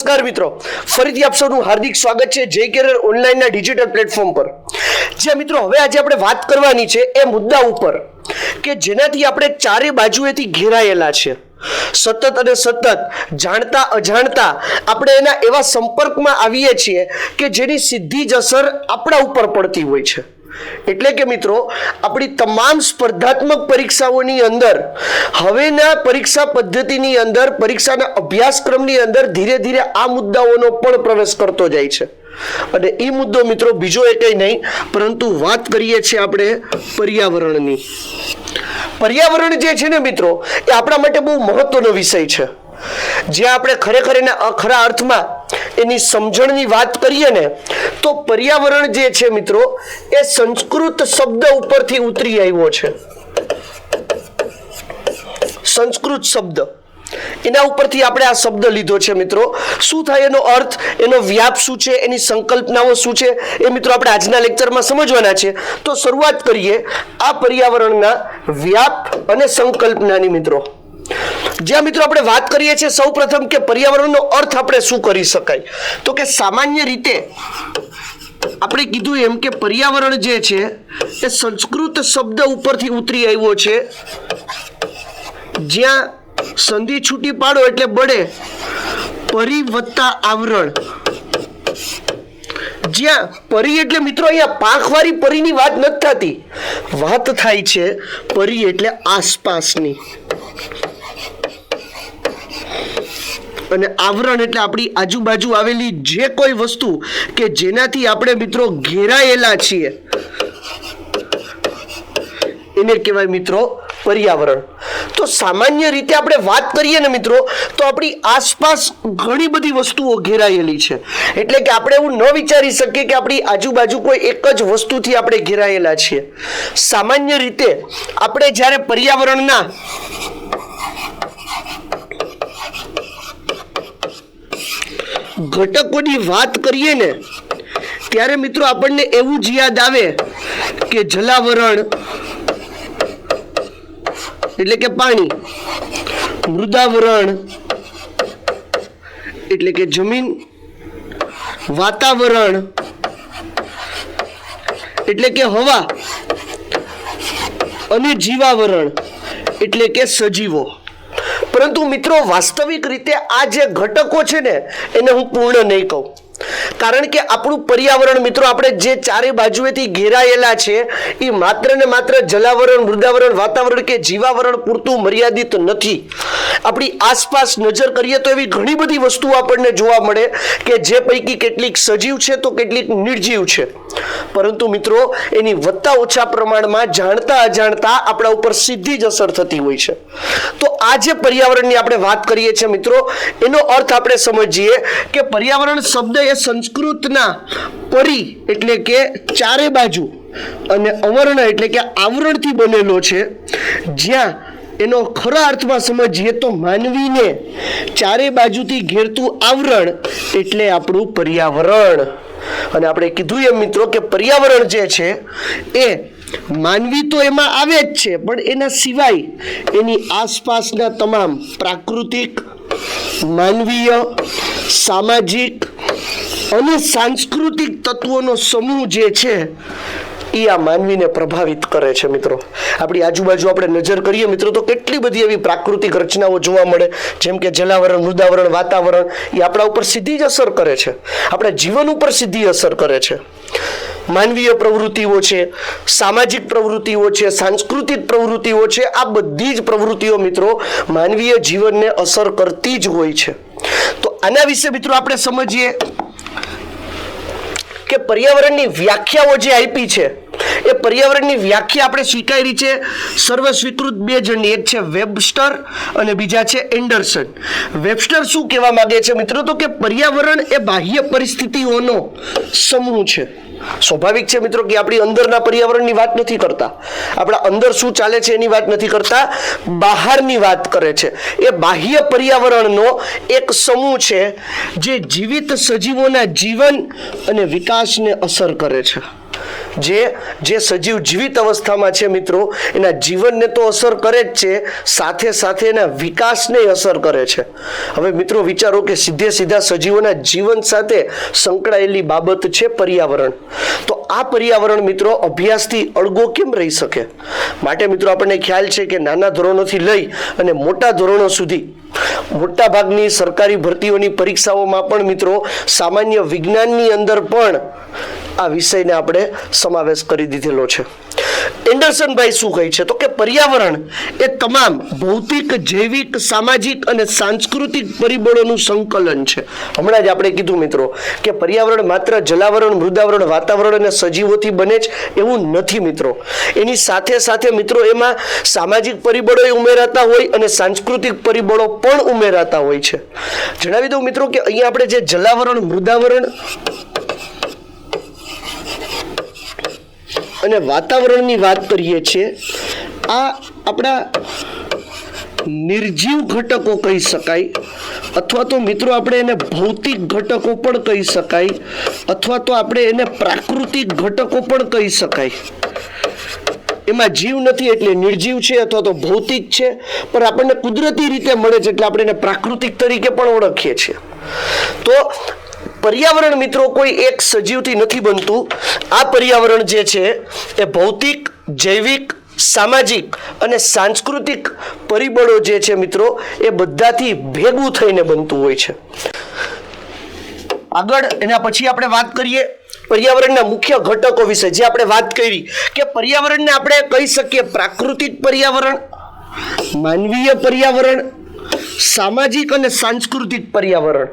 નમસ્કાર મિત્રો, ફરીથી આપ સૌનું હાર્દિક સ્વાગત છે જય કેરિયર ઓનલાઈનના ડિજિટલ પ્લેટફોર્મ પર। જે મિત્રો હવે આજે આપણે વાત કરવાની છે એ મુદ્દા ઉપર કે જેનાથી આપણે ચારે બાજુએથી ઘેરાયેલા છે। સતત અને સતત જાણતા અજાણતા આપણે એના એવા સંપર્કમાં આવીએ છીએ કે જેની સીધી જ અસર આપણા ઉપર પડતી હોય છે। એટલે કે મિત્રો આપણી તમામ સ્પર્ધાત્મક પરીક્ષાઓની અંદર હવેના પરીક્ષા પદ્ધતિની અંદર પરીક્ષાના અભ્યાસક્રમની અંદર ધીરે ધીરે આ મુદ્દાઓનો પણ પ્રવેશ કરતો જાય છે। અને એ મુદ્દો મિત્રો બીજો એકય નહીં પરંતુ વાત કરીએ છીએ આપણે પર્યાવરણની। પર્યાવરણ જે છે ને મિત્રો એ આપણા માટે બહુ મહત્વનો વિષય છે। જ્યાં આપણે ખરેખર એના ખરા અર્થમાં એની સમજણની વાત કરીએ ને તો પર્યાવરણ જે છે મિત્રો એ સંસ્કૃત શબ્દ ઉપરથી ઉતરી આવ્યો છે। સંસ્કૃત શબ્દ એના ઉપરથી આપણે આ શબ્દ લીધો છે મિત્રો। શું થાય એનો અર્થ, એનો વ્યાપ શું છે, એની સંકલ્પનાઓ શું છે એ મિત્રો આપણે આજના લેક્ચરમાં સમજવાના છે। તો શરૂઆત કરીએ આ પર્યાવરણના વ્યાપ અને સંકલ્પનાની મિત્રો। જ્યાં મિત્રો આપણે વાત કરીએ છીએ સૌપ્રથમ કે પર્યાવરણનો અર્થ આપણે શું કરી શકાય, તો કે સામાન્ય રીતે આપણે કીધું એમ કે પર્યાવરણ જે છે એ સંસ્કૃત શબ્દ ઉપરથી ઉતરી આવ્યો છે। જ્યાં સંધિ છૂટી પાડો એટલે બળે પરી વત્તા આવરણ। જ્યાં પરી એટલે મિત્રો અહીંયા પાંખવાળી પરીની વાત નથી થતી, વાત થાય છે પરી એટલે આસપાસની, અને આવરણ એટલે આપણી આજુબાજુ આવેલી જે કોઈ વસ્તુ કે જેનાથી આપણે મિત્રો ઘેરાયેલા છીએ એને કહેવાય મિત્રો પર્યાવરણ। તો સામાન્ય રીતે આપણે વાત કરીએ ને મિત્રો તો આપણી આસપાસ ઘણી બધી વસ્તુઓ ઘેરાયેલી છે। એટલે કે આપણે એવું ન વિચારી શકીએ કે આપણી આજુબાજુ કોઈ એક જ વસ્તુથી આપણે ઘેરાયેલા છીએ। સામાન્ય રીતે આપણે જ્યારે પર્યાવરણના ઘટકોની વાત કરીએ ને ત્યારે મિત્રો આપણને એવું જ યાદ આવે કે જલાવરણ એટલે કે પાણી, મૃદાવરણ એટલે કે જમીન, વાતાવરણ એટલે કે હવા અને જીવાવરણ એટલે કે સજીવો। પરંતુ મિત્રો વાસ્તવિક રીતે આ જે ઘટકો છે ને એને હું પૂર્ણ નહીં કહું, કારણ કે આપણું પર્યાવરણ મિત્રો આપણે જે ચારે બાજુએથી ઘેરાયેલા છે એ માત્ર ને માત્ર જલાવરણ, મૃદાવરણ, વાતાવરણ કે જીવાવરણ પૂરતું મર્યાદિત નથી। આપણી આસપાસ નજર કરીએ તો એવી ઘણી બધી વસ્તુઓ આપણને જોવા મળે કે જે પૈકી કેટલીક સજીવ છે તો કેટલીક નિર્જીવ છે, પરંતુ મિત્રો એની વધતા ઓછા પ્રમાણમાં જાણતા અજાણતા આપણા ઉપર સીધી જ અસર થતી હોય છે। તો આ જે પર્યાવરણની આપણે વાત કરીએ છીએ મિત્રો એનો અર્થ આપણે સમજીએ કે પર્યાવરણ શબ્દ એ સંસ્કૃતના પરી એટલે કે ચારે બાજુ અને અવર્ણ એટલે કે આવરણથી બનેલો છે। જ્યાં એનો ખરા અર્થમાં સમજીએ તો માનવીને ચારે બાજુથી ઘેરતું આવરણ એટલે આપણું પર્યાવરણ। અને આપણે કીધું એમ મિત્રો કે પર્યાવરણ જે છે એ માનવી તો એમાં આવે જ છે, પણ એના સિવાય એની આસપાસના તમામ પ્રાકૃતિક, માનવીય, સામાજિક અને સાંસ્કૃતિક તત્વોનો સમૂહ જે છે એ આ માનવીને પ્રભાવિત કરે છે। મિત્રો આપણી આજુબાજુ આપણે નજર કરીએ મિત્રો તો કેટલી બધી એવી પ્રાકૃતિક રચનાઓ જોવા મળે, જેમ કે જલાવરણ, મૃદાવરણ, વાતાવરણ એ આપણા ઉપર સીધી જ અસર કરે છે, આપણા જીવન ઉપર સીધી અસર કરે છે। માનવીય પ્રવૃત્તિઓ છે, સામાજિક પ્રવૃત્તિઓ છે, સાંસ્કૃતિક પ્રવૃત્તિઓ છે, આ બધી જ પ્રવૃત્તિઓ મિત્રો માનવીય જીવનને અસર કરતી જ હોય છે। તો આના વિશે મિત્રો આપણે સમજીએ કે પર્યાવરણની વ્યાખ્યાઓ જે આપી છે એ પર્યાવરણની વ્યાખ્યા આપણે સ્વીકારી છે સર્વ સ્વીકૃત બે જણની, એક છે વેબસ્ટર અને બીજા છે એન્ડરસન। વેબસ્ટર શું કહેવા માંગે છે મિત્રો તો કે પર્યાવરણ એ બાહ્ય પરિસ્થિતિઓનો સમૂહ છે। સ્વાભાવિક છે મિત્રો કે આપણી અંદરના પર્યાવરણની વાત નથી કરતા, આપણા અંદર શું ચાલે છે એની વાત નથી કરતા, બહારની વાત કરે છે। એ બાહ્ય પર્યાવરણનો એક સમૂહ છે જે જીવિત સજીવોના જીવન અને વિકાસને અસર કરે છે। જે સજીવ જીવિત અવસ્થામાં છે મિત્રો, એના જીવનને તો અસર કરે જ છે, સાથે સાથે એના વિકાસને અસર કરે છે. હવે મિત્રો વિચારો કે સીધા સજીવોના જીવન સાથે સંકળાયેલી બાબત છે પર્યાવરણ. તો આ પર્યાવરણ મિત્રો અભ્યાસથી અળગો કેમ રહી શકે? માટે મિત્રો આપણને ખ્યાલ છે કે નાના ધોરણોથી લઈ અને મોટા ધોરણો સુધી મોટા ભાગની સરકારી ભરતીઓની પરીક્ષાઓમાં પણ મિત્રો સામાન્ય વિજ્ઞાનની અંદર પણ આ વિષયને આપણે સમાવેશ કરી દીધેલો છે. એન્ડરસનભાઈ શું કહે છે? તો કે પર્યાવરણ એ તમામ ભૌતિક, જૈવિક, સામાજિક અને સાંસ્કૃતિક પરિબળોનું સંકલન છે. હમણાં જ આપણે કીધું મિત્રો કે પર્યાવરણ માત્ર જલાવરણ, મૃદાવરણ, વાતાવરણ અને સજીવોથી બને જ એવું નથી મિત્રો. એની સાથે સાથે મિત્રો એમાં સામાજિક પરિબળો ઉમેરાતા હોય અને સાંસ્કૃતિક પરિબળો પણ ઉમેરાતા હોય છે. જણાવી દઉં મિત્રો કે અહીંયા આપણે જે જલાવરણ, મૃદાવરણ અને વાતાવરણની વાત કરીએ છીએ, આ આપણા નિર્જીવ ઘટકો કહી શકાય, અથવા તો મિત્રો આપણે એને ભૌતિક ઘટકો પણ કહી શકાય, અથવા તો આપણે એને પ્રાકૃતિક ઘટકો પણ કહી શકાય. એમાં જીવ નથી એટલે નિર્જીવ છે અથવા તો ભૌતિક છે, પણ આપણને કુદરતી રીતે મળે છે એટલે આપણે એને પ્રાકૃતિક તરીકે પણ ઓળખીએ છીએ. તો પર્યાવરણ મિત્રો કોઈ એક સજીવથી નથી બનતું. આ પર્યાવરણ જે છે એ ભૌતિક, જૈવિક, સામાજિક અને સાંસ્કૃતિક પરિબળો જે છે મિત્રો એ બધાથી ભેગું થઈને બનતું હોય છે. આગળ એના પછી આપણે વાત કરીએ પર્યાવરણના મુખ્ય ઘટકો વિશે. જે આપણે વાત કરી કે પર્યાવરણને આપણે કહી શકીએ પ્રાકૃતિક પર્યાવરણ, માનવીય પર્યાવરણ, સામાજિક અને સાંસ્કૃતિક પર્યાવરણ.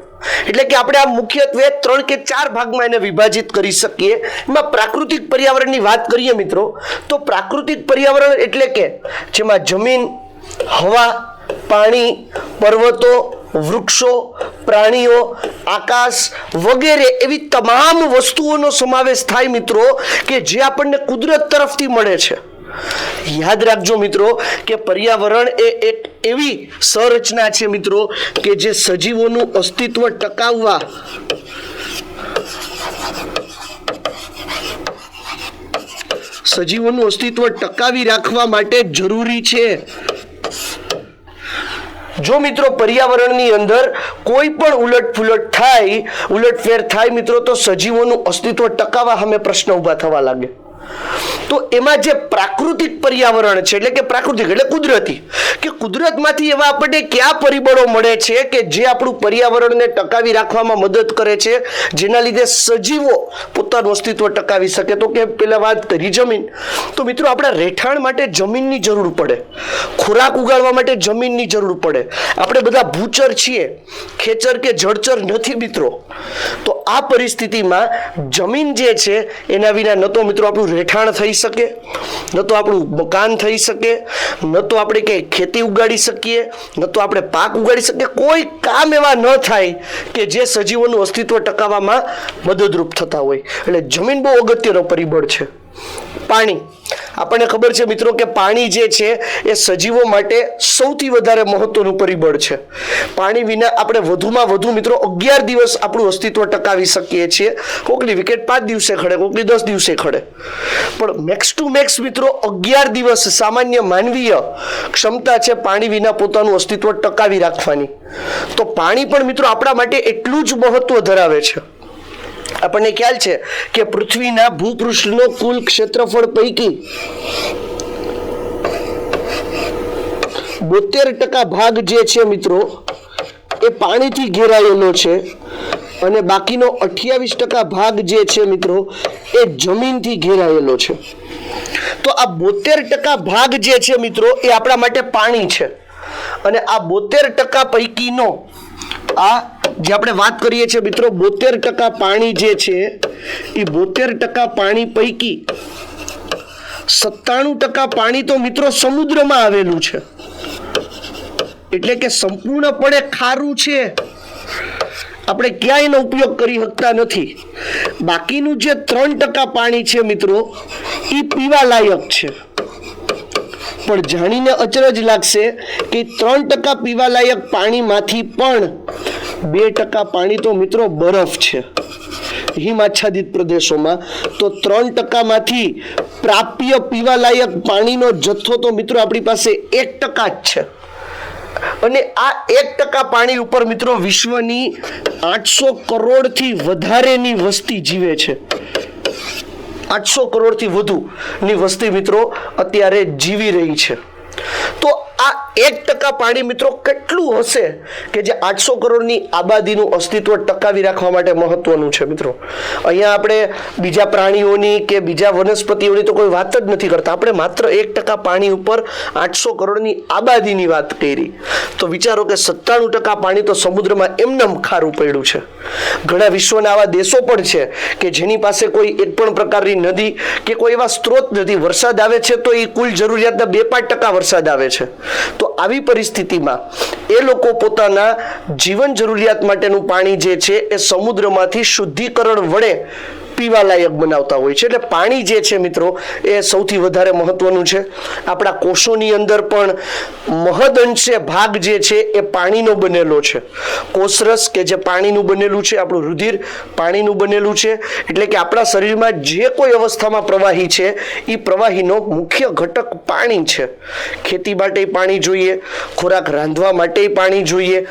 એટલે કે આપણે આ મુખ્યત્વે 3 કે 4 ભાગમાં એને વિભાજિત કરી શકીએ. એમાં પ્રાકૃતિક પર્યાવરણની વાત કરીએ મિત્રો તો પ્રાકૃતિક પર્યાવરણ એટલે કે જેમાં જમીન, હવા, પાણી, પર્વતો, વૃક્ષો, પ્રાણીઓ, આકાશ વગેરે એવી તમામ વસ્તુઓનો સમાવેશ થાય મિત્રો કે જે આપણને કુદરત તરફથી મળે છે. યાદ રાખજો મિત્રો કે પર્યાવરણ એ એક એવી સંરચના છે મિત્રો કે જે સજીવોનું અસ્તિત્વ ટકાવવા ટકાવી રાખવા માટે જરૂરી છે. જો મિત્રો પર્યાવરણની અંદર કોઈ પણ ઉલટફેર થાય મિત્રો તો સજીવોનું અસ્તિત્વ ટકાવવા સામે પ્રશ્ન ઊભા થવા લાગે. તો એમાં જે પ્રાકૃતિક પર્યાવરણ છે એટલે કે પ્રાકૃતિક એટલે કુદરતી, કે કુદરતમાંથી એવા આપણને કયા પરિબળો મળે છે કે જે આપણું પર્યાવરણને ટકાવી રાખવામાં મદદ કરે છે, જેના લીધે સજીવો પોતાનું અસ્તિત્વ ટકાવી શકે. તો કે પેલા વાત કરી જમીન. તો મિત્રો આપણા રહેઠાણ માટે જમીનની જરૂર પડે, ખોરાક ઉગાડવા માટે જમીનની જરૂર પડે. આપણે બધા ભૂચર છીએ, ખેચર કે જળચર નથી મિત્રો. તો આ પરિસ્થિતિમાં જમીન જે છે એના વિના ન તો મિત્રો આપણું રહેઠાણ થઈ શકે, ન તો આપણું મકાન થઈ શકે, ન તો આપણે કંઈ ખેતી ઉગાડી શકીએ, ન તો આપણે પાક ઉગાડી શકીએ. કોઈ કામ એવા ન થાય કે જે સજીવોનું અસ્તિત્વ ટકાવવામાં મદદરૂપ થતા હોય. એટલે જમીન બહુ અગત્યનો પરિબળ છે. પાણી, આપણને ખબર છે મિત્રો કે પાણી જે છે એ સજીવો માટે સૌથી વધારે મહત્વનું પરિબળ છે. પાણી વિના આપણે વધુમાં વધુ મિત્રો 11 દિવસ આપણું અસ્તિત્વ ટકાવી શકીએ છીએ. કોકની વિકેટ 5 દિવસે ખડે, કોકની 10 દિવસે ખડે, પણ મેક્સ ટુ મેક્સ મિત્રો 11 દિવસ સામાન્ય માનવીય ક્ષમતા છે પાણી વિના પોતાનું અસ્તિત્વ ટકાવી રાખવાની. તો પાણી પણ મિત્રો આપણા માટે એટલું જ મહત્વ ધરાવે છે. આપણને ખ્યાલ છે કે પૃથ્વીના ભૂપૃષ્ઠનો કુલ ક્ષેત્રફળ પૈકી 72% ભાગ જે છે મિત્રો એ પાણીથી ઘેરાયેલો છે અને બાકીનો 28% ભાગ જે છે મિત્રો એ જમીનથી ઘેરાયેલો છે. તો આ 72% ભાગ જે છે મિત્રો એ આપણા માટે પાણી છે. અને આ 72% પૈકીનો આ જે આપણે વાત કરીએ છીએ મિત્રો 72% પાણી જે છે એ 72% પાણી પૈકી 97% પાણી તો મિત્રો સમુદ્રમાં આવેલું છે. એટલે કે સંપૂર્ણપણે ખારું છે, આપણે ક્યાંય એનો ઉપયોગ કરી શકતા નથી. બાકીનું જે 3% પાણી છે મિત્રો એ પીવા લાયક છે. પણ જાણીને અચરજ લાગશે કે 3% પીવા લાયક પાણીમાંથી પણ 2% પાણી તો મિત્રો બરફ છે. હિમાચ્છાદિત પ્રદેશોમાં, તો 3%માંથી પ્રાપ્ય પીવાલાયક પાણીનો જથ્થો તો મિત્રો આપણી પાસે 1% જ છે. અને આ 1% પાણી ઉપર મિત્રો વિશ્વની 800 કરોડથી વધારેની વસ્તી જીવે છે. 800 કરોડથી વધુની વસ્તી મિત્રો અત્યારે જીવી રહી છે. તો આ 1% પાણી મિત્રો કેટલું હશે કે જે 800 કરોડની આબાદીનું અસ્તિત્વ ટકાવી રાખવા માટે મહત્વનું છે મિત્રો. અહીંયા આપણે બીજા પ્રાણીઓની કે બીજા વનસ્પતિઓની તો કોઈ વાત જ નથી કરતા, આપણે માત્ર 1% પાણી ઉપર 800 કરોડની આબાદીની વાત કરી. તો વિચારો કે 97% પાણી તો સમુદ્રમાં એમનેમ ખારું પડ્યું છે. ઘણા વિશ્વના આવા દેશો પણ છે કે જેની પાસે કોઈ એક પણ પ્રકારની નદી કે કોઈ એવા સ્ત્રોત નથી. વરસાદ આવે છે તો એ કુલ જરૂરિયાતના 2-5% વરસાદ આવે છે. તો આવી પરિસ્થિતિમાં એ લોકો પોતાના જીવન જરૂરિયાત માટેનું પાણી જે છે એ સમુદ્રમાંથી શુદ્ધિકરણ વડે પીવાલાયક બનાવતા હોય છે. એટલે પાણી જે છે મિત્રો એ સૌથી વધારે મહત્વનું છે. આપણા કોષોની અંદર પણ મહદઅંશે ભાગ જે છે એ પાણીનો બનેલો છે. કોષરસ કે જે પાણીનું બનેલું છે, આપણું રુધિર પાણીનું બનેલું છે. એટલે કે આપણા શરીરમાં જે કોઈ અવસ્થામાં પ્રવાહી છે એ પ્રવાહીનો મુખ્ય ઘટક પાણી છે. ખેતી માટે પાણી જોઈએ, ખોરાક રાંધવા માટે પાણી જોઈએ.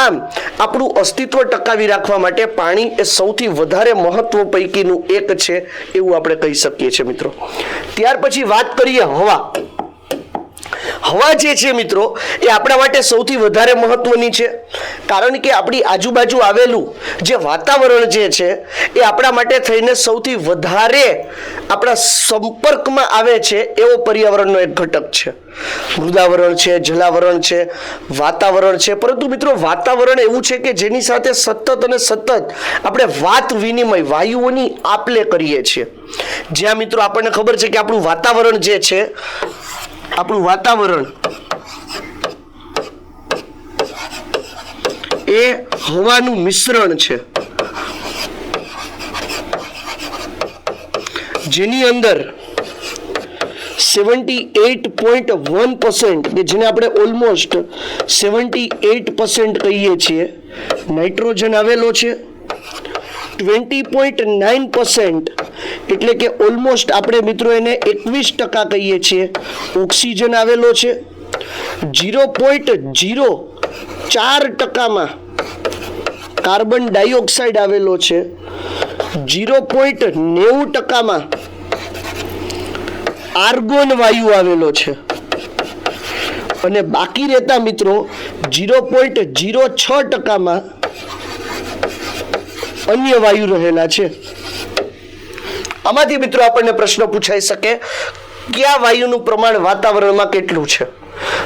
આમ આપણું અસ્તિત્વ ટકાવી રાખવા માટે પાણી એ સૌથી વધારે મહત્વ પૈકીનું એક છે એવું આપણે કહી શકીએ છીએ મિત્રો. ત્યાર પછી વાત કરીએ હવા. હવા જે છે મિત્રો એ આપણા માટે સૌથી વધારે મહત્વની છે, કારણ કે આપણી આજુબાજુ આવેલું જે વાતાવરણ જે છે એ આપણા માટે થઈને સૌથી વધારે આપણા સંપર્કમાં આવે છે એવો પર્યાવરણનો એક ઘટક છે. મૃદાવરણ છે, જલાવરણ છે, વાતાવરણ છે. પરંતુ મિત્રો વાતાવરણ એવું છે કે જેની સાથે સતત અને સતત આપણે વાત વિનિમય વાયુઓની આપ-લે કરીએ છીએ. જ્યાં મિત્રો આપણને ખબર છે કે આપણું વાતાવરણ જે છે, આપણું વાતાવરણ એ હવાનું મિશ્રણ છે, જેની અંદર 78.1% કે જેને આપણે ઓલમોસ્ટ 78% કહીએ છીએ નાઇટ્રોજન આવેલો છે. 20.9% એટલે કે ઓલમોસ્ટ આપણે મિત્રો એને 21% કહીએ છીએ ઓક્સિજન આવેલો છે. 0.04%માં કાર્બન ડાયોક્સાઇડ આવેલો છે. 0.90%માં આર્ગોન વાયુ આવેલો છે. અને બાકી રહેતા મિત્રો 0.06%માં અન્ય વાયુ રહેલા છે. આમાંથી મિત્રો આપણને પ્રશ્ન પૂછાઈ શકે કે આ વાયુનું પ્રમાણ વાતાવરણમાં કેટલું છે.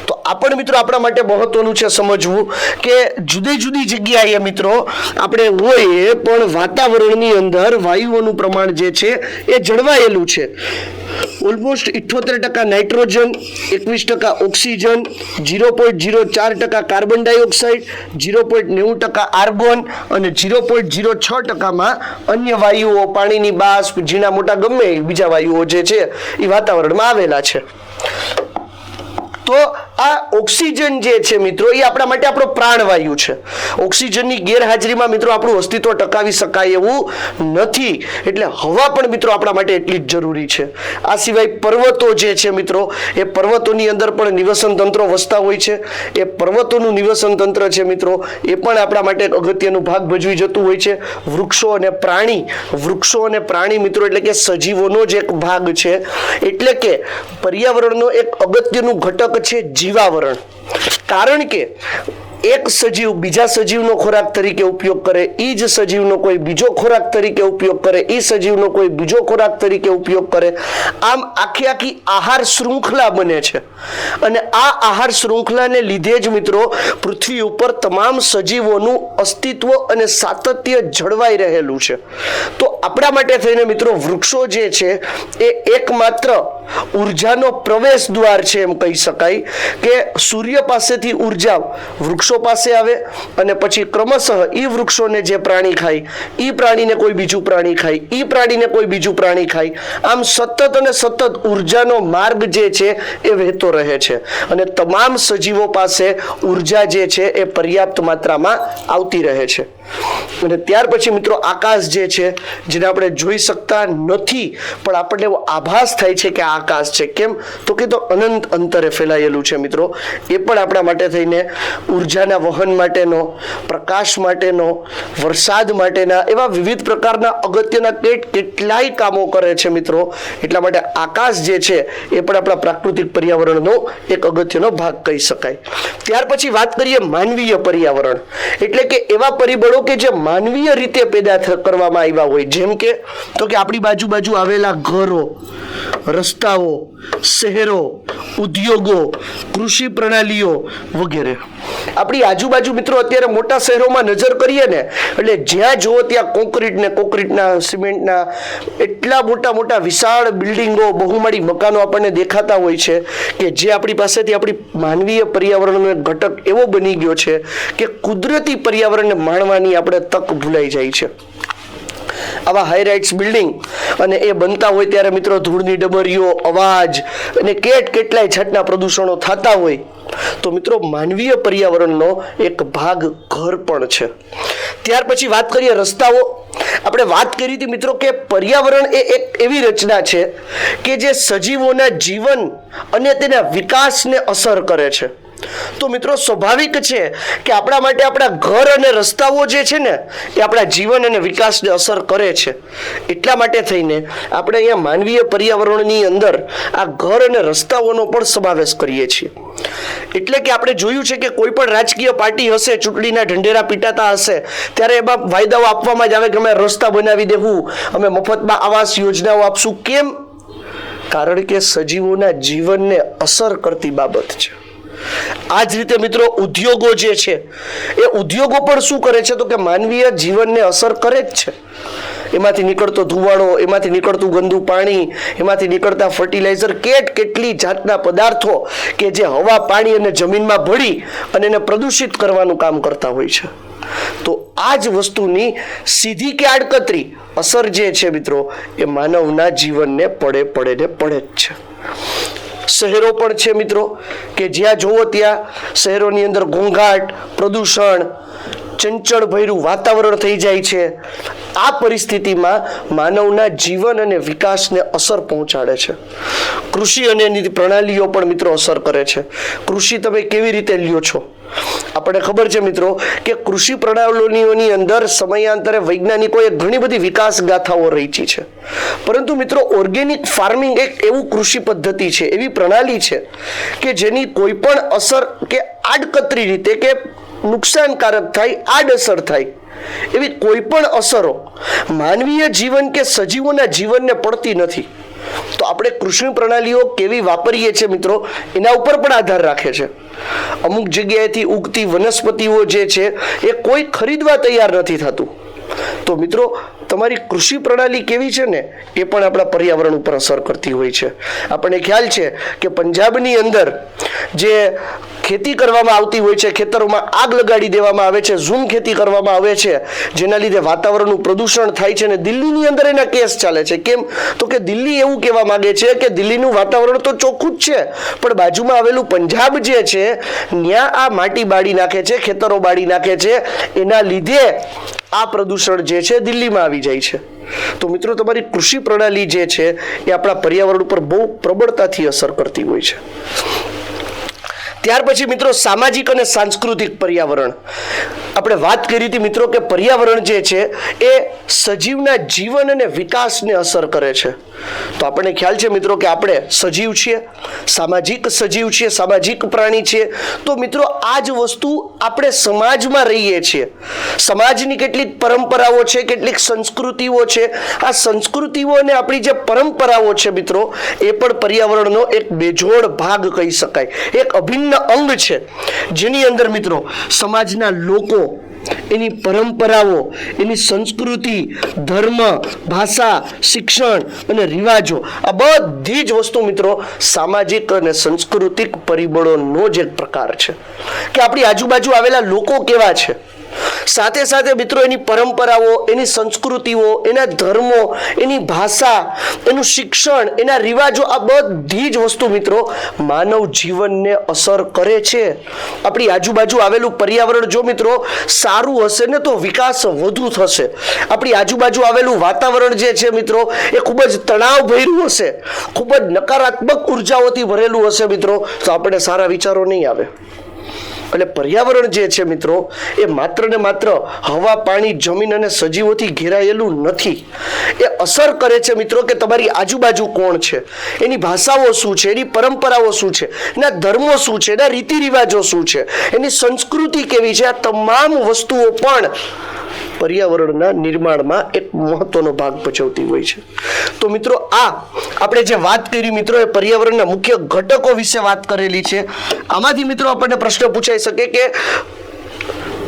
તો આપણે મિત્રો આપણા માટે મહત્વનું છે સમજવું કે જુદી જુદી જગ્યાએ મિત્રો આપણે હોઈએ પણ વાતાવરણની અંદર વાયુઓનું પ્રમાણ જે છે એ જળવાયેલું છે. Almost 78% nitrogen, 21% oxygen, 0.04% carbon dioxide, 0.90% argon અને 0.06%માં અન્ય વાયુઓ, પાણીની બાષ્પ, ઝીણા મોટા ગમે બીજા વાયુઓ જે છે એ વાતાવરણમાં આવેલા છે. તો આ ઓક્સિજન જે છે મિત્રો એ આપણા માટે આપણો પ્રાણવાયુ છે. ઓક્સિજનની ગેરહાજરીમાં મિત્રો આપણું અસ્તિત્વ ટકાવી શકાય એવું નથી. એટલે હવા પણ મિત્રો આપણા માટે એટલી જ જરૂરી છે. આ સિવાય પર્વતો જે છે મિત્રો એ પર્વતોની અંદર પણ નિવસન તંત્રો વસતા હોય છે. એ પર્વતોનું નિવસન તંત્ર છે મિત્રો એ પણ આપણા માટે એક અગત્યનું ભાગ ભજવી જતું હોય છે. વૃક્ષો અને પ્રાણી મિત્રો એટલે કે સજીવોનો જ એક ભાગ છે. એટલે કે પર્યાવરણનો એક અગત્યનું ઘટક છે જીવાવરણ. કારણ કે એક સજીવ બીજા સજીવનો ખોરાક તરીકે ઉપયોગ કરે, એ જ સજીવનો કોઈ બીજો ખોરાક તરીકે ઉપયોગ કરે, એ સજીવનો કોઈ બીજો ખોરાક તરીકે ઉપયોગ કરે. આમ આખી આહાર શૃંખલા બને છે. અને આ આહાર શૃંખલાને લીધે જ મિત્રો પૃથ્વી ઉપર તમામ સજીવોનું અસ્તિત્વ અને સાતત્ય જળવાઈ રહેલું છે. તો આપણા માટે થઈને મિત્રો વૃક્ષો જે છે એ એકમાત્ર ઉર્જાનો પ્રવેશ દ્વાર છે એમ કહી શકાય કે સૂર્ય પાસેથી ઉર્જા વૃક્ષો પાસે આવે અને પછી ક્રમશઃ એ વૃક્ષોને જે પ્રાણી ખાય, એ પ્રાણીને કોઈ બીજું પ્રાણી ખાય, એ પ્રાણીને કોઈ બીજું પ્રાણી ખાય, આમ સતત અને સતત ઉર્જાનો માર્ગ જે છે એ વહેતો રહે છે અને તમામ સજીવો પાસે ઉર્જા જે છે એ પર્યાપ્ત માત્રામાં આવતી રહે છે. અને ત્યાર પછી મિત્રો આકાશ જે છે, જેને આપણે જોઈ શકતા નથી પણ આપણને એવો આભાસ થાય છે કે આ આકાશ છે. કેમ તો કે તો અનંત અંતરે ફેલાયેલું છે મિત્રો. એ પણ આપણા માટે થઈને ઉર્જાના વહન માટેનો, પ્રકાશ માટેનો, વરસાદ માટેના એવા વિવિધ પ્રકારના અગત્યના કેટલાય કામો કરે છે મિત્રો. એટલા માટે આકાશ જે છે એ પણ આપણા પ્રાકૃતિક પર્યાવરણનો એક અગત્યનો ભાગ કહી શકાય. ત્યાર પછી વાત કરીએ માનવીય પર્યાવરણ, એટલે કે એવા પરિબળો કે જે માનવીય રીતે પેદા કરવામાં આવ્યા હોય. જેમ કે તો કે આપણી બાજુ આવેલા ઘરો, રસ્તાઓ, શહેરો, ઉદ્યોગો, કૃષિ પ્રણાલીઓ વગેરે. આપણી આજુબાજુ મિત્રો અત્યારે મોટા શહેરોમાં નજર કરીએ ને એટલે જ્યાં જુઓ ત્યાં કોન્ક્રીટના સિમેન્ટના એટલા મોટા વિશાળ બિલ્ડિંગો, બહુમાળી મકાનો આપણને દેખાતા હોય છે કે જે આપણી પાસેથી આપણી માનવીય પર્યાવરણનો એક ઘટક એવો બની ગયો છે કે કુદરતી પર્યાવરણને માણવાની આપણે તક ભૂલાઈ જાય છે. આવા હાઈ રાઇટ્સ બિલ્ડિંગ અને એ બનતા હોય ત્યારે મિત્રો ધૂળની ડબરીઓ, અવાજ અને કેટલાય જાતના પ્રદૂષણો થતા હોય તો મિત્રો માનવીય પર્યાવરણનો એક ભાગ ઘર પણ છે. ત્યાર પછી વાત કરીએ રસ્તાઓ. આપણે વાત કરી હતી મિત્રો કે પર્યાવરણ એ એક એવી રચના છે કે જે સજીવોના જીવન અને તેના વિકાસને અસર કરે છે. તો મિત્રો સ્વાભાવિક છે કે આપણા માટે આપણા ઘર અને રસ્તાઓ જે છે ને એ આપણા જીવન અને વિકાસને અસર કરે છે. એટલા માટે થઈને આપણે અહીંયા માનવીય પર્યાવરણની અંદર આ ઘર અને રસ્તાઓનો પણ સમાવેશ કરીએ છીએ. એટલે કે આપણે જોયું છે કે કોઈ પણ રાજકીય પાર્ટી હશે, ચૂંટણીના ઢંઢેરા પીટાતા હશે ત્યારે એમાં વાયદાઓ આપવામાં જ આવે કે અમે રસ્તા બનાવી દેવું, અમે મફતમાં આવાસ યોજનાઓ આપશું. કેમ? કારણ કે સજીવોના જીવનને અસર કરતી બાબત છે. આ જ રીતે મિત્રો ઉદ્યોગો જે છે એ ઉદ્યોગો પણ શું કરે છે તો કે માનવીય જીવનને અસર કરે જ છે. એમાંથી નીકળતો ધુવાળો, એમાંથી નીકળતું ગંદુ પાણી, એમાંથી નીકળતા ફર્ટિલાઇઝર, કેટલી જાતના પદાર્થો કે જે હવા, પાણી અને જમીનમાં ભળી અને એને પ્રદૂષિત કરવાનું કામ કરતા હોય છે. તો આ જ વસ્તુની સીધી કે આડકતરી અસર જે છે મિત્રો એ માનવના જીવનને પડે જ છે. શહેરો પણ છે મિત્રો કે જ્યાં જોવો ત્યાં શહેરોની અંદર ઘોંઘાટ, પ્રદૂષણ, ચંચળ ભર્યું વાતાવરણ થઈ જાય છે. આ પરિસ્થિતિમાં માનવના જીવન અને વિકાસને અસર પહોંચાડે છે. કૃષિ અને એની પ્રણાલીઓ પણ મિત્રો અસર કરે છે. કૃષિ તમે કેવી રીતે લ્યો છો? આપણને ખબર છે મિત્રો કે કૃષિ પ્રણાલીઓની અંદર સમયાંતરે વૈજ્ઞાનિકોએ ઘણી બધી વિકાસ ગાથાઓ રચી છે. પરંતુ મિત્રો ઓર્ગેનિક ફાર્મિંગ એક એવું કૃષિ પદ્ધતિ છે, એવી પ્રણાલી છે કે જેની કોઈ પણ અસર કે આડકતરી રીતે કે નુકસાનકારક થાય, આડઅસર થાય એવી કોઈ પણ અસરો માનવીય જીવન કે સજીવોના જીવનને પડતી નથી. તો આપણે કૃષિ પ્રણાલીઓ કેવી વાપરીએ છીએ મિત્રો એના ઉપર પણ આધાર રાખે છે. અમુક જગ્યાએથી ઉગતી વનસ્પતિઓ જે છે એ કોઈ ખરીદવા તૈયાર નથી થતું. તો મિત્રો તમારી કૃષિ પ્રણાલી કેવી છે ને એ પણ આપણા પર્યાવરણ ઉપર અસર કરતી હોય છે. આપણને ખ્યાલ છે કે પંજાબની અંદર જે ખેતી કરવામાં આવતી હોય છે, ખેતરોમાં આગ લગાડી દેવામાં આવે છે, ઝૂમ ખેતી કરવામાં આવે છે, જેના લીધે વાતાવરણનું પ્રદૂષણ થાય છે. અને દિલ્હીની અંદર એના કેસ ચાલે છે. કેમ તો કે દિલ્હી એવું કહેવા માંગે છે કે દિલ્હીનું વાતાવરણ તો ચોખ્ખું જ છે પણ બાજુમાં આવેલું પંજાબ જે છે ત્યાં આ માટી બાળી નાખે છે, ખેતરો બાળી નાખે છે, એના લીધે આ પ્રદૂષણ જે છે દિલ્હીમાં આવી જાય છે. તો મિત્રો તમારી કૃષિ પ્રણાલી જે છે એ આપણા પર્યાવરણ ઉપર બહુ પ્રબળતાથી અસર કરતી હોય છે. ત્યાર પછી મિત્રો સામાજિક અને સાંસ્કૃતિક પર્યાવરણ. આપણે વાત કરી હતી મિત્રો કે પર્યાવરણ જે છે એ સજીવના જીવન અને વિકાસને અસર કરે છે. તો આપણને ખ્યાલ છે મિત્રો કે આપણે સજીવ છીએ, સામાજિક સજીવ છીએ, સામાજિક પ્રાણી છીએ. તો મિત્રો આ જ વસ્તુ આપણે સમાજમાં રહીએ છીએ. સમાજની કેટલીક પરંપરાઓ છે, કેટલીક સંસ્કૃતિઓ છે. આ સંસ્કૃતિઓ અને આપણી જે પરંપરાઓ છે મિત્રો એ પણ પર્યાવરણનો એક બેજોડ ભાગ કહી શકાય, એક અભિન્ન અંગ છે જેની અંદર મિત્રો સમાજના લોકો, એની પરંપરાઓ, એની સંસ્કૃતિ, ધર્મ, ભાષા, શિક્ષણ અને રિવાજો, આ બધી જ વસ્તુ મિત્રો સામાજિક અને સાંસ્કૃતિક પરિબળોનો જ એક પ્રકાર છે કે આપણી આજુબાજુ આવેલા લોકો કેવા છે. સાથે સાથે મિત્રો એની પરંપરાઓ, એની સંસ્કૃતિઓ, એના ધર્મો, એની ભાષા, એનું શિક્ષણ, એના રિવાજો, આ બધી જ વસ્તુ મિત્રો માનવ જીવનને અસર કરે છે. આપણી આજુબાજુ આવેલું પર્યાવરણ જો મિત્રો સારું હશે ને તો વિકાસ વધુ થશે. આપણી આજુબાજુ આવેલું વાતાવરણ જે છે મિત્રો એ ખૂબ જ તણાવભર્યું હશે, ખૂબ જ નકારાત્મક ઉર્જાઓથી ભરેલું હશે મિત્રો, તો આપણે સારા વિચારો નહીં આવે. એટલે પર્યાવરણ જે છે મિત્રો એ માત્ર ને માત્ર હવા, પાણી, જમીન અને સજીવોથી ઘેરાયેલું નથી. એ અસર કરે છે મિત્રો કે તમારી આજુબાજુ કોણ છે, એની ભાષાઓ શું છે, એની પરંપરાઓ શું છે, એના ધર્મો શું છે, એના રીતિ રિવાજો શું છે, એની સંસ્કૃતિ કેવી છે. આ તમામ વસ્તુઓ પણ પર્યાવરણના નિર્માણમાં એક મહત્વનો ભાગ ભજવતી હોય છે. તો મિત્રો આ આપણે જે વાત કરી મિત્રો એ પર્યાવરણના મુખ્ય ઘટકો વિશે વાત કરેલી છે. આમાંથી મિત્રો આપણને પ્રશ્ન પૂછાઈ શકે કે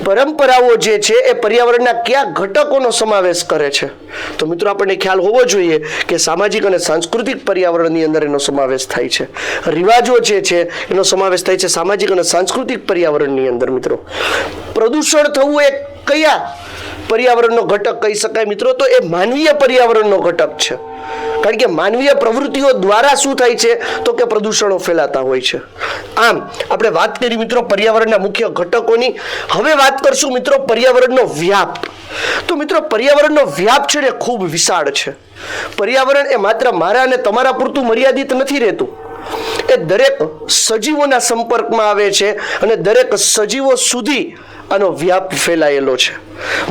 પરંપરાઓ જે છે એ પર્યાવરણના કયા ઘટકોનો સમાવેશ કરે છે. તો મિત્રો આપણને ખ્યાલ હોવો જોઈએ કે સામાજિક અને સાંસ્કૃતિક પર્યાવરણની અંદર એનો સમાવેશ થાય છે. રિવાજો જે છે એનો સમાવેશ થાય છે સામાજિક અને સાંસ્કૃતિક પર્યાવરણની અંદર. મિત્રો પ્રદૂષણ થવું એ કયા પર્યાવરણનો ઘટક કહી શકાય મિત્રો? તો એ માનવીય પર્યાવરણનો ઘટક છે. કારણ કે માનવીય પ્રવૃત્તિઓ દ્વારા શું થાય છે તો કે પ્રદૂષણો ફેલાતા હોય છે. આમ આપણે વાત કરી મિત્રો પર્યાવરણના મુખ્ય ઘટકોની. હવે વાત કરશું મિત્રો પર્યાવરણનો વ્યાપ. તો મિત્રો પર્યાવરણનો વ્યાપ છે ને ખૂબ વિશાળ છે. પર્યાવરણ એ માત્ર મારા અને તમારા પૂરતું મર્યાદિત નથી રહેતું. એ દરેક સજીવોના સંપર્કમાં આવે છે અને દરેક સજીવો સુધી આનો વ્યાપ ફેલાયેલો છે.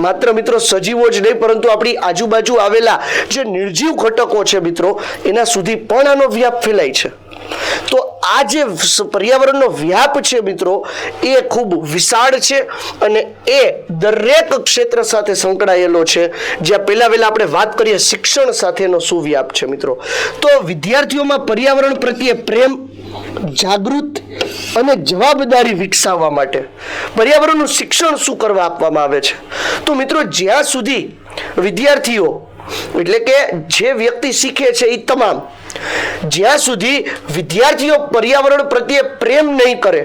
માત્ર મિત્રો સજીવો જ નહીં પરંતુ આપણી આજુબાજુ આવેલા જે નિર્જીવ ઘટકો છે મિત્રો એના સુધી પણ આનો વ્યાપ ફેલાય છે. તો આ જે પર્યાવરણનો વ્યાપ છે મિત્રો એ ખૂબ વિશાળ છે અને એ દરેક ક્ષેત્ર સાથે સંકળાયેલો છે. જ્યાં પહેલા આપણે વાત કરીએ શિક્ષણ સાથેનો શું વ્યાપ છે મિત્રો, તો વિદ્યાર્થીઓમાં પર્યાવરણ પ્રત્યે પ્રેમ, જાગૃત અને જવાબદારી વિકસાવવા માટે પર્યાવરણનું શિક્ષણ શું કરવા આપવામાં આવે છે. તો મિત્રો જ્યાં સુધી વિદ્યાર્થીઓ એટલે કે જે વ્યક્તિ શીખે છે એ તમામ, જ્યાં સુધી વિદ્યાર્થીઓ પર્યાવરણ પ્રત્યે પ્રેમ નહીં કરે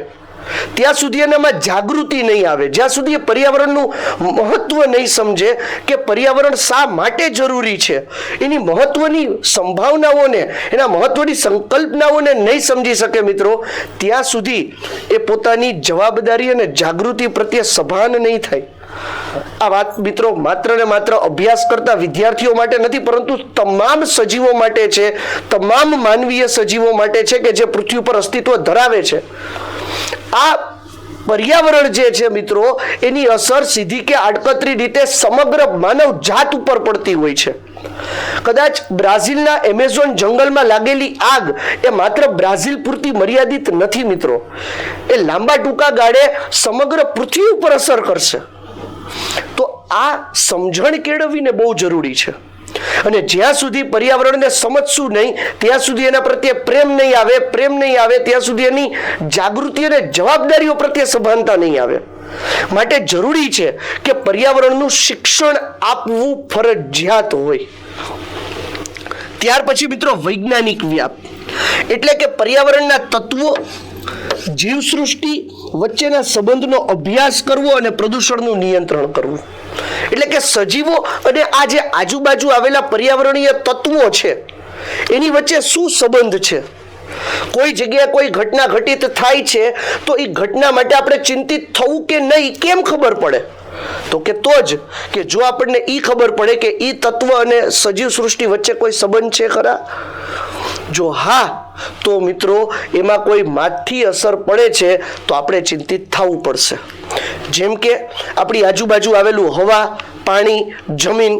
ત્યાં સુધી એનામાં જાગૃતિ નહીં આવે, જ્યાં સુધી એ પર્યાવરણનું મહત્વ નહીં સમજે કે પર્યાવરણ શા માટે જરૂરી છે, એની મહત્વની સંભાવનાઓને, એના મહત્વની સંકલ્પનાઓને નહીં સમજી શકે મિત્રો, ત્યાં સુધી એ પોતાની જવાબદારી અને જાગૃતિ પ્રત્યે સભાન નહીં થાય. આ વાત મિત્રો માત્ર ને માત્ર અભ્યાસ કરતા વિદ્યાર્થીઓ માટે નથી પરંતુ તમામ સજીવો માટે છે, તમામ માનવીય સજીવો માટે છે કે જે પૃથ્વી પર અસ્તિત્વ ધરાવે છે. આ પર્યાવરણ જે છે મિત્રો એની અસર સીધી કે આડકતરી રીતે સમગ્ર માનવ જાત ઉપર પડતી હોય છે. કદાચ બ્રાઝિલના એમેઝોન જંગલમાં લાગેલી આગ એ માત્ર બ્રાઝિલ પૂરતી મર્યાદિત નથી મિત્રો, એ લાંબા ટૂંકા ગાળે સમગ્ર પૃથ્વી ઉપર અસર કરશે. તો આ સમજણ કેળવવીને બહુ જરૂરી છે અને જ્યાં સુધી પર્યાવરણને સમજશું નહીં ત્યાં સુધી એના પ્રત્યે પ્રેમ નહીં આવે ત્યાં સુધી એની જાગૃતિ અને જવાબદારીઓ પ્રત્યે સભાનતા નહીં આવે. માટે જરૂરી છે કે પર્યાવરણનું શિક્ષણ આપવું ફરજિયાત હોય. ત્યાર પછી મિત્રો વૈજ્ઞાનિક વ્યાપ એટલે કે પર્યાવરણના તત્વો, જીવસૃષ્ટિ વચ્ચેના સંબંધનો અભ્યાસ કરવો અને પ્રદૂષણનું નિયંત્રણ કરવું. એટલે કે સજીવો અને આ જે આજુબાજુ આવેલા પર્યાવરણીય તત્વો છે એની વચ્ચે શું સંબંધ છે. કોઈ જગ્યાએ કોઈ ઘટના ઘટિત થાય છે તો એ ઘટના માટે આપણે ચિંતિત થવું કે નહીં કેમ ખબર પડે? તો કે તો જ કે જો આપણને એ ખબર પડે કે એ તત્વ અને સજીવ સૃષ્ટિ વચ્ચે કોઈ સંબંધ છે ખરા. જો હા તો મિત્રો એમાં કોઈ માઠી અસર પડે છે તો આપણે ચિંતિત થવું પડશે. જેમ કે આપણી આજુબાજુ આવેલું હવા, પાણી, જમીન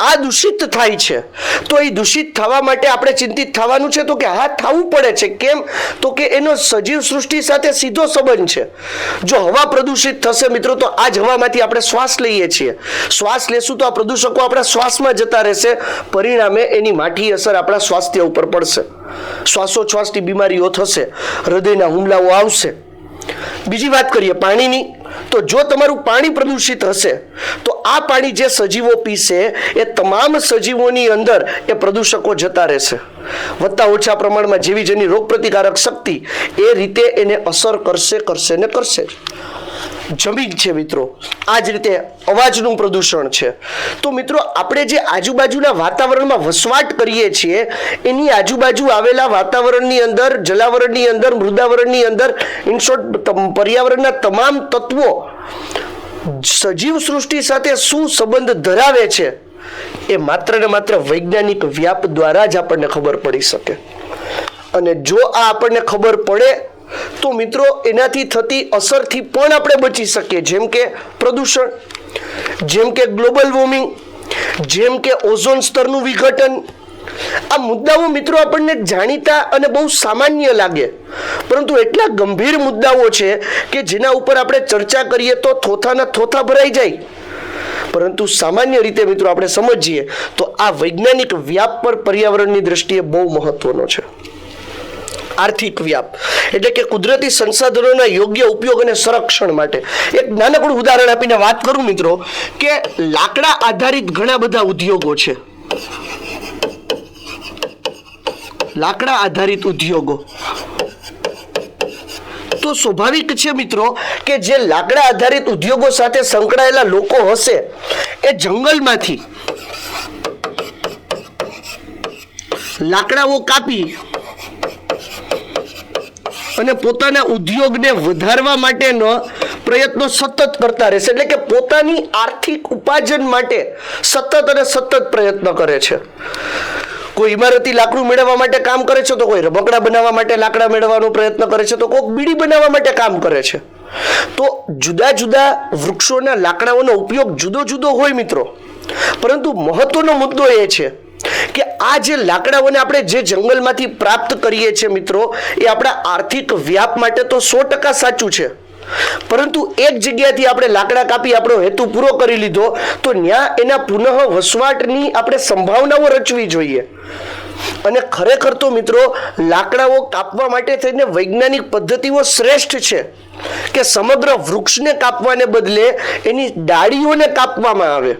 આ દૂષિત થાય છે તો એ દૂષિત થવા માટે આપણે ચિંતિત થવાનું છે. તો કે હા થવું પડે છે. કેમ? તો કે એનો સજીવ સૃષ્ટિ સાથે સીધો સંબંધ છે. જો હવા પ્રદૂષિત થશે મિત્રો તો આ જ હવામાંથી આપણે શ્વાસ લઈએ છીએ, શ્વાસ લેશું તો આ પ્રદૂષકો આપણા શ્વાસમાં જતા રહેશે, પરિણામે એની માઠી અસર આપણા સ્વાસ્થ્ય ઉપર પડશે. શ્વાસોચ્છ્વાસની બીમારીઓ થશે, હૃદયના હુમલાઓ આવશે. બીજી વાત કરીએ પાણીની, તો જો તમારું પાણી પ્રદૂષિત હશે તો આ પાણી જે સજીવો પીશે એ તમામ સજીવોની અંદર એ પ્રદૂષકો જતા રહેશે. વધતા ઓછા પ્રમાણમાં જેવી જેની રોગપ્રતિકારક શક્તિ એ રીતે એને અસર કરશે ને કરશે. જમીન છે મિત્રો, આ જ રીતે અવાજનું પ્રદૂષણ છે. તો મિત્રો આપણે જે આજુબાજુના વાતાવરણમાં વસવાટ કરીએ છીએ એની આજુબાજુ આવેલા વાતાવરણની અંદર, જલાવરણની અંદર, મૃદાવરણની અંદર, ઇન શોર્ટ પર્યાવરણના તમામ તત્વો સજીવ સૃષ્ટિ સાથે શું સંબંધ ધરાવે છે એ માત્ર ને માત્ર વૈજ્ઞાનિક વ્યાપ દ્વારા જ આપણને ખબર પડી શકે. અને જો આ આપણને ખબર પડે તો મિત્રો એનાથી થતી અસરથી પણ આપણે બચી શકીએ, જેમ કે પ્રદૂષણ, જેમ કે ગ્લોબલ વોર્મિંગ, જેમ કે ઓઝોન સ્તરનું વિઘટન. આ મુદ્દાઓ મિત્રો આપણને જાણીતા અને બહુ સામાન્ય લાગે, પરંતુ એટલા ગંભીર મુદ્દાઓ છે કે જેના ઉપર આપણે ચર્ચા કરીએ તો થોથાના થોથા ભરાઈ જાય. પરંતુ સામાન્ય રીતે મિત્રો આપણે સમજીએ તો આ વૈજ્ઞાનિક વ્યાપ પર પર્યાવરણની દ્રષ્ટિએ બહુ મહત્વનો છે. આર્થિક વ્યાપ એટલે કે કુદરતી સંસાધનોના યોગ્ય ઉપયોગ અને સંરક્ષણ માટે એક નાનકડું ઉદાહરણ આપીને વાત કરું મિત્રો કે લાકડા આધારિત ઘણા બધા ઉદ્યોગો છે. લાકડા આધારિત ઉદ્યોગો તો સ્વાભાવિક છે મિત્રો કે જે લાકડા આધારિત ઉદ્યોગો સાથે સંકળાયેલા લોકો હશે એ જંગલમાંથી લાકડાઓ કાપી અને પોતાના ઉદ્યોગને વધારવા માટેનો પ્રયત્નો સતત કરતા રહેશે. એટલે કે પોતાની આર્થિક ઉપાર્જન માટે સતત અને સતત પ્રયત્ન કરે છે. કોઈ ઇમારતી લાકડું મેળવવા માટે કામ કરે છે, તો કોઈ રમકડા બનાવવા માટે લાકડા મેળવવાનો પ્રયત્ન કરે છે, તો કોઈ બીડી બનાવવા માટે કામ કરે છે. તો જુદા જુદા વૃક્ષોના લાકડાઓનો ઉપયોગ જુદો જુદો હોય મિત્રો, પરંતુ મહત્વનો મુદ્દો એ છે કે આ જે લાકડાઓને આપણે જે જંગલમાંથી પ્રાપ્ત કરીએ છીએ મિત્રો, એ આપણા આર્થિક વ્યાપ માટે તો 100% સાચું છે. પરંતુ એક જગ્યાથી આપણે લાકડા કાપી આપણો હેતુ પૂરો કરી લીધો તો ત્યાં એના પુનઃ વસવાટની આપણે સંભાવનાઓ રચવી જોઈએ. અને ખરેખર તો મિત્રો લાકડાઓ કાપવા માટે થઈને વૈજ્ઞાનિક પદ્ધતિઓ શ્રેષ્ઠ છે કે સમગ્ર વૃક્ષને કાપવાને બદલે એની ડાળીઓને કાપવામાં આવે.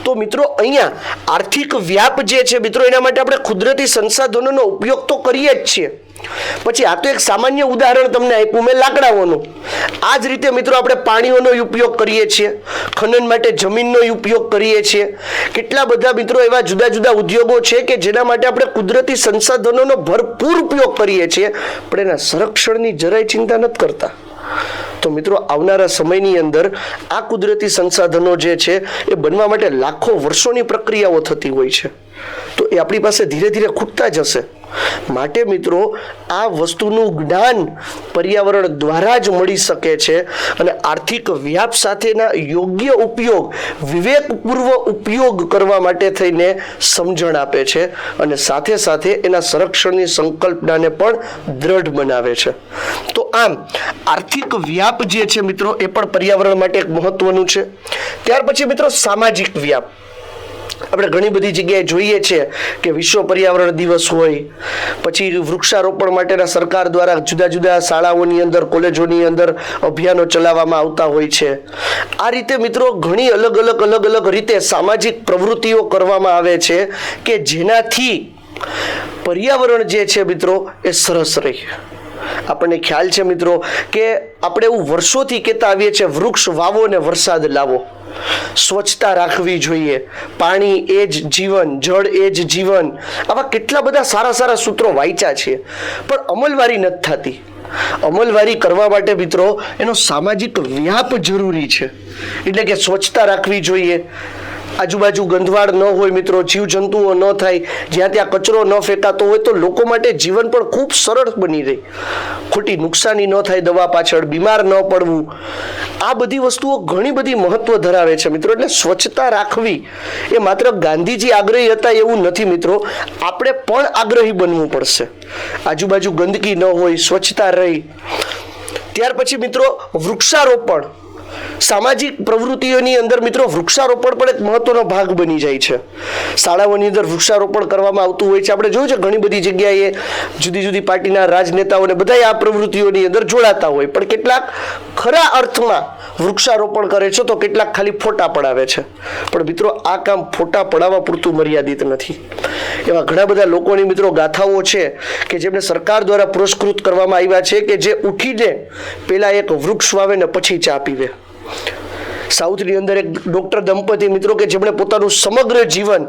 તો મિત્રો અહીંયા આર્થિક વ્યાપ જે છે મિત્રો, એના માટે આપણે કુદરતી સંસાધનોનો ઉપયોગ તો કરીએ જ છીએ. પછી આ તો એક સામાન્ય ઉદાહરણ તમને આપ્યું મેં લાકડાઓનું. આ જ રીતે મિત્રો આપણે પાણીઓનો ઉપયોગ કરીએ છીએ, ખનન માટે જમીનનો ઉપયોગ કરીએ છીએ. કેટલા બધા મિત્રો એવા જુદા જુદા ઉદ્યોગો છે કે જેના માટે આપણે કુદરતી સંસાધનોનો ભરપૂર ઉપયોગ કરીએ છીએ, પણ એના સંરક્ષણની જરાય ચિંતા નથી કરતા. તો મિત્રો આવનારા સમયની અંદર આ કુદરતી સંસાધનો જે છે એ બનવા માટે લાખો વર્ષોની પ્રક્રિયાઓ થતી હોય છે. તો એ આપણી પાસે ધીરે ધીરે ખૂટતા જશે. માટે મિત્રો આ વસ્તુનું જ્ઞાન પર્યાવરણ દ્વારા જ મળી શકે છે અને આર્થિક વ્યાપ સાથેના યોગ્ય ઉપયોગ, વિવેકપૂર્વ ઉપયોગ કરવા માટે થઈને સમજણ આપે છે અને સાથે સાથે એના સંરક્ષણની સંકલ્પનાને પણ દ્રઢ બનાવે છે. તો આમ આર્થિક વ્યાપ જે છે મિત્રો એ પણ પર્યાવરણ માટે એક મહત્વનું છે. ત્યાર પછી મિત્રો સામાજિક વ્યાપ. આપણે ઘણી બધી જગ્યાએ જોઈએ છીએ કે વિશ્વ પર્યાવરણ દિવસ હોય, પછી વૃક્ષારોપણ માટેના સરકાર દ્વારા જુદા જુદા શાળાઓની અંદર, કોલેજોની અંદર અભિયાનો ચલાવવામાં આવતા હોય છે. આ રીતે મિત્રો ઘણી અલગ અલગ રીતે સામાજિક પ્રવૃત્તિઓ કરવામાં આવે છે કે જેનાથી પર્યાવરણ જે છે મિત્રો એ સરસ રહે. આપણને ખ્યાલ છે મિત્રો કે આપણે એવું વર્ષોથી કહેતા આવીએ છીએ, વૃક્ષ વાવો ને વરસાદ લાવો, સ્વચ્છતા રાખવી જોઈએ, પાણી એ જ જીવન, જળ એ જ જીવન. આવા કેટલા બધા સારા સારા સૂત્રો વાંચ્યા છે, પણ અમલવારી નથી થતી. અમલવારી કરવા માટે મિત્રો એનો સામાજિક વ્યાપ જરૂરી છે. એટલે કે સ્વચ્છતા રાખવી જોઈએ, આજુબાજુ ગંદવાડ ન હોય મિત્રો, જીવજંતુઓ ન થાય, જ્યાં ત્યાં કચરો ન ફેંકાતો હોય, તો લોકો માટે જીવન પણ ખૂબ સરળ બની રહે. ખોટી નુકસાની ન થાય દવા પાછળ, બીમાર ન પડવું, આ બધી વસ્તુઓ ઘણી બધી મહત્વ ધરાવે છે મિત્રો. એટલે સ્વચ્છતા રાખવી એ માત્ર ગાંધીજી આગ્રહી હતા એવું નથી મિત્રો, આપણે પણ આગ્રહી બનવું પડશે. આજુબાજુ ગંદકી ન હોય, સ્વચ્છતા રહી. ત્યાર પછી મિત્રો વૃક્ષારોપણ સામાજિક પ્રવૃત્તિઓની અંદર મિત્રો વૃક્ષારોપણ પણ એક મહત્વનો ભાગ બની જાય છે. શાળાઓની અંદર વૃક્ષારોપણ કરવામાં આવતું હોય છે. આપણે જોયું છે ઘણી બધી જગ્યાએ જુદી જુદી પાર્ટીના રાજનેતાઓને બધા આ પ્રવૃત્તિઓની અંદર જોડાતા હોય, પણ કેટલાક ખરા અર્થમાં વૃક્ષારોપણ કરે છે તો કેટલાક ખાલી ફોટા પડાવે છે. પણ મિત્રો આ કામ ફોટા પડાવવા પૂરતું મર્યાદિત નથી. એવા ઘણા બધા લોકોની મિત્રો ગાથાઓ છે કે જેમને સરકાર દ્વારા પુરસ્કૃત કરવામાં આવ્યા છે કે જે ઉઠીને પેલા એક વૃક્ષ વાવે ને પછી ચા પીવે. સાઉથની અંદર એક ડોક્ટર દંપતી મિત્રો કે જેમણે પોતાનું સમગ્ર જીવન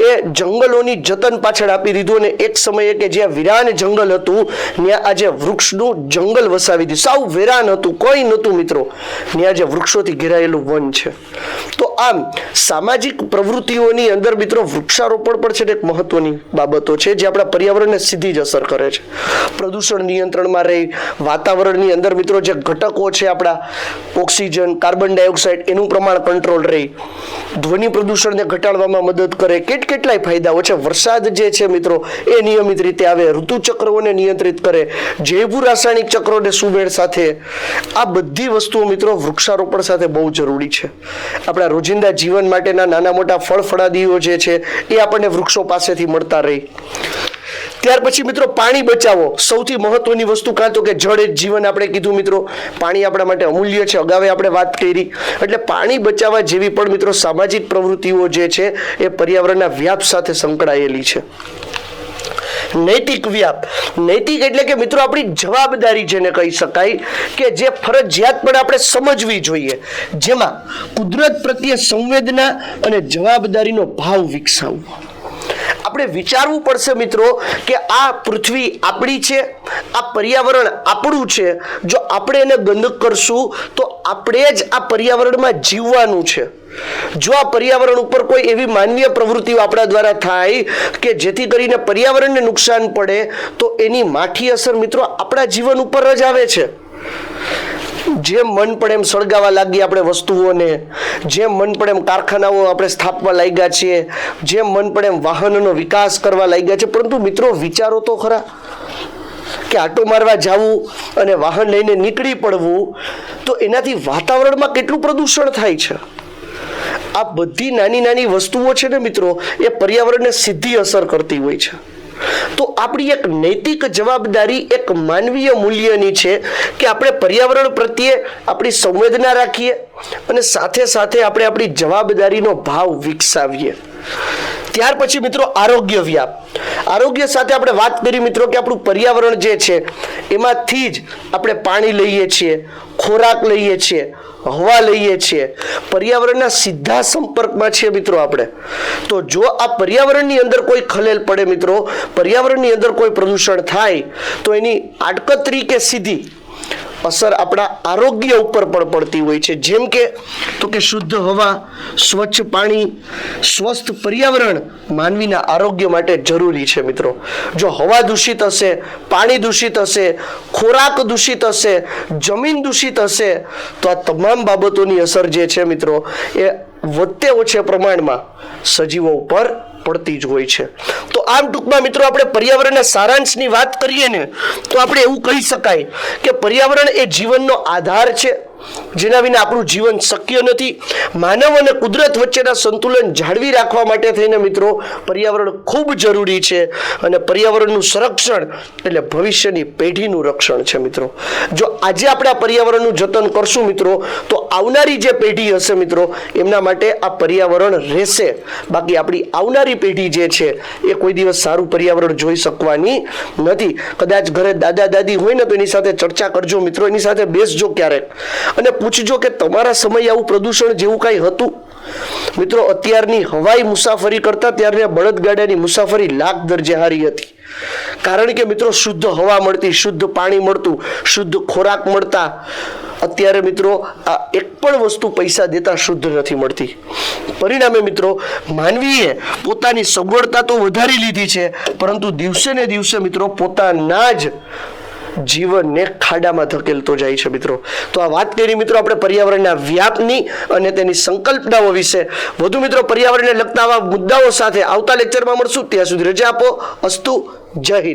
એ જંગલોની જતન પાછળ આપી દીધું, અને એક સમયે કે જ્યાં વિરાન જંગલ હતું ત્યાં આજે વૃક્ષનું જંગલ વસાવી દીધું. સાવ વેરાન હતું, કોઈ નહોતું મિત્રો, ત્યાં આજે વૃક્ષોથી ઘેરાયેલું વન છે. તો આમ સામાજિક પ્રવૃત્તિઓની અંદર મિત્રો વૃક્ષારોપણ પણ છે એક મહત્વની બાબતો છે જે આપણા પર્યાવરણને સીધી જ અસર કરે છે. પ્રદૂષણ નિયંત્રણમાં રહી, વાતાવરણની અંદર મિત્રો જે ઘટકો છે આપણા ઓક્સિજન, કાર્બન ડાયોક્સાઇડ એનું પ્રમાણ કંટ્રોલ રહી, ધ્વનિ પ્રદૂષણને ઘટાડવામાં મદદ કરે. કેટલાય ફાયદાઓ છે. વરસાદ જે છે મિત્રો એ નિયમિત રીતે આવે, ઋતુચક્રોને નિયંત્રિત કરે, જૈવ રાસાયણિક ચક્રોને સુમેળ સાથે. આ બધી વસ્તુઓ મિત્રો વૃક્ષારોપણ સાથે બહુ જરૂરી છે. આપણા રોજિંદા જીવન માટેના નાના મોટા ફળ ફળાદીઓ જે છે એ આપણને વૃક્ષો પાસેથી મળતા રહી. ત્યાર પછી મિત્રો પાણી બચાવો, સૌથી મહત્વની વસ્તુ. કાં તો કે જળ એ જીવન આપણે કીધું મિત્રો, પાણી આપણા માટે અમૂલ્ય છે, અગાઉ આપણે વાત કરી. એટલે પાણી બચાવવા જેવી પણ મિત્રો સામાજિક પ્રવૃત્તિઓ જે છે એ પર્યાવરણના વ્યાપ સાથે સંકળાયેલી છે. નૈતિક વ્યાપ, નૈતિક એટલે કે મિત્રો આપણી જવાબદારી જેને કહી શકાય કે જે ફરજિયાતપણે આપણે સમજવી જોઈએ, જેમાં કુદરત પ્રત્યે સંવેદના અને જવાબદારીનો ભાવ વિકસાવવો. આપણે વિચારવું પડશે મિત્રો કે આ પૃથ્વી આપણી છે, આ પર્યાવરણ આપણું છે. જો આપણે એને ગંદક કરશું તો આપણે જ આ પર્યાવરણમાં જીવવાનું છે. જો આ પર્યાવરણ ઉપર કોઈ એવી માનવીય પ્રવૃત્તિઓ આપણા દ્વારા થાય કે જેથી કરીને પર્યાવરણને નુકસાન પડે તો એની માઠી અસર મિત્રો આપણા જીવન ઉપર જ આવે છે. જેમ મન પડે એમ સળગાવા લાગીએ આપણે વસ્તુઓને, જેમ મન પડે એમ કારખાનાઓ આપણે સ્થાપવા લાગ્યા છીએ, જેમ મન પડે એમ વાહનનો વિકાસ કરવા લાગ્યા છે. પરંતુ મિત્રો વિચારો તો ખરા કે આટો મારવા જવું અને વાહન લઈને નીકળી પડવું તો એનાથી વાતાવરણમાં કેટલું પ્રદૂષણ થાય છે. આ બધી નાની નાની વસ્તુઓ છે ને મિત્રો એ પર્યાવરણને સીધી અસર કરતી હોય છે. તો આપણી એક નૈતિક જવાબદારી એક માનવીય મૂલ્યની છે કે આપણે પર્યાવરણ પ્રત્યે આપણી સંવેદના રાખીએ અને સાથે સાથે આપણે આપણી જવાબદારીનો ભાવ વિકસાવીએ. ત્યાર પછી મિત્રો આરોગ્ય વ્યાપ. આરોગ્ય સાથે આપણે વાત કરી મિત્રો કે આપણું પર્યાવરણ જે છે એમાંથી જ આપણે પાણી લઈએ છીએ, ખોરાક લઈએ છીએ, હવા લઈએ છીએ, પર્યાવરણના સીધા સંપર્કમાં છે મિત્રો આપણે. તો જો આ પર્યાવરણની અંદર કોઈ ખલેલ પડે મિત્રો, પર્યાવરણની અંદર કોઈ પ્રદૂષણ થાય તો એની આડકતરી કે સીધી અસર આપણા આરોગ્ય ઉપર પણ પડતી હોય છે. જેમ કે તો કે શુદ્ધ હવા, સ્વચ્છ પાણી, સ્વસ્થ પર્યાવરણ માનવીના આરોગ્ય માટે જરૂરી છે મિત્રો. જો હવા દૂષિત હશે, પાણી દૂષિત હશે, ખોરાક દૂષિત હશે, જમીન દૂષિત હશે તો આ તમામ બાબતોની અસર જે છે મિત્રો એ વધતે ઓછે પ્રમાણમાં સજીવો ઉપર પડતી જ હોય છે. તો આમ ટૂંકમાં મિત્રો આપણે પર્યાવરણના સારાંશની વાત કરીએ ને તો આપણે એવું કહી શકાય કે પર્યાવરણ એ જીવનનો આધાર છે, જેના વિના આપણું જીવન શક્ય નથી. માનવ અને કુદરત વચ્ચેના સંતુલન જાળવી રાખવા માટે થઈને મિત્રો પર્યાવરણ ખૂબ જરૂરી છે, અને પર્યાવરણનું સંરક્ષણ એટલે ભવિષ્યની પેઢીનું રક્ષણ છે મિત્રો. જો આજે આપણે આ પર્યાવરણનું જતન કરશું મિત્રો તો આવનારી જે પેઢી હશે મિત્રો એમના માટે આ પર્યાવરણ રહેશે. બાકી આપણી આવનારી પેઢી જે છે એ કોઈ દિવસ સારું પર્યાવરણ જોઈ શકવાની નથી. કદાચ ઘરે દાદા દાદી હોય ને તો એની સાથે ચર્ચા કરજો મિત્રો, એની સાથે બેસજો ક્યારેક અને પૂછજો કે તમારા સમયે આવું પ્રદૂષણ જેવું કાંઈ હતું મિત્રો. અત્યારની હવાઈ મુસાફરી કરતા ત્યારની બળદગાડાની મુસાફરી લાખ દરજે હારી હતી. કારણ કે મિત્રો શુદ્ધ હવા મળતી, શુદ્ધ પાણી મળતું, શુદ્ધ ખોરાક મળતા. અત્યારે મિત્રો આ એક પણ વસ્તુ પૈસા દેતા શુદ્ધ નથી મળતી. પરિણામે મિત્રો માનવીએ પોતાની સગવડતા તો વધારી લીધી છે, પરંતુ દિવસે ને દિવસે મિત્રો પોતાના જ જીવનને ખાડામાં ધકેલતો જાય છે મિત્રો. તો આ વાત કરી મિત્રો આપણે પર્યાવરણના વ્યાપની અને તેની સંકલ્પનાઓ વિશે. વધુ મિત્રો પર્યાવરણને લગતા આવા મુદ્દાઓ સાથે આવતા લેક્ચરમાં મળશું. ત્યાં સુધી રજા આપો. અસ્તુ. જય હિન્દ.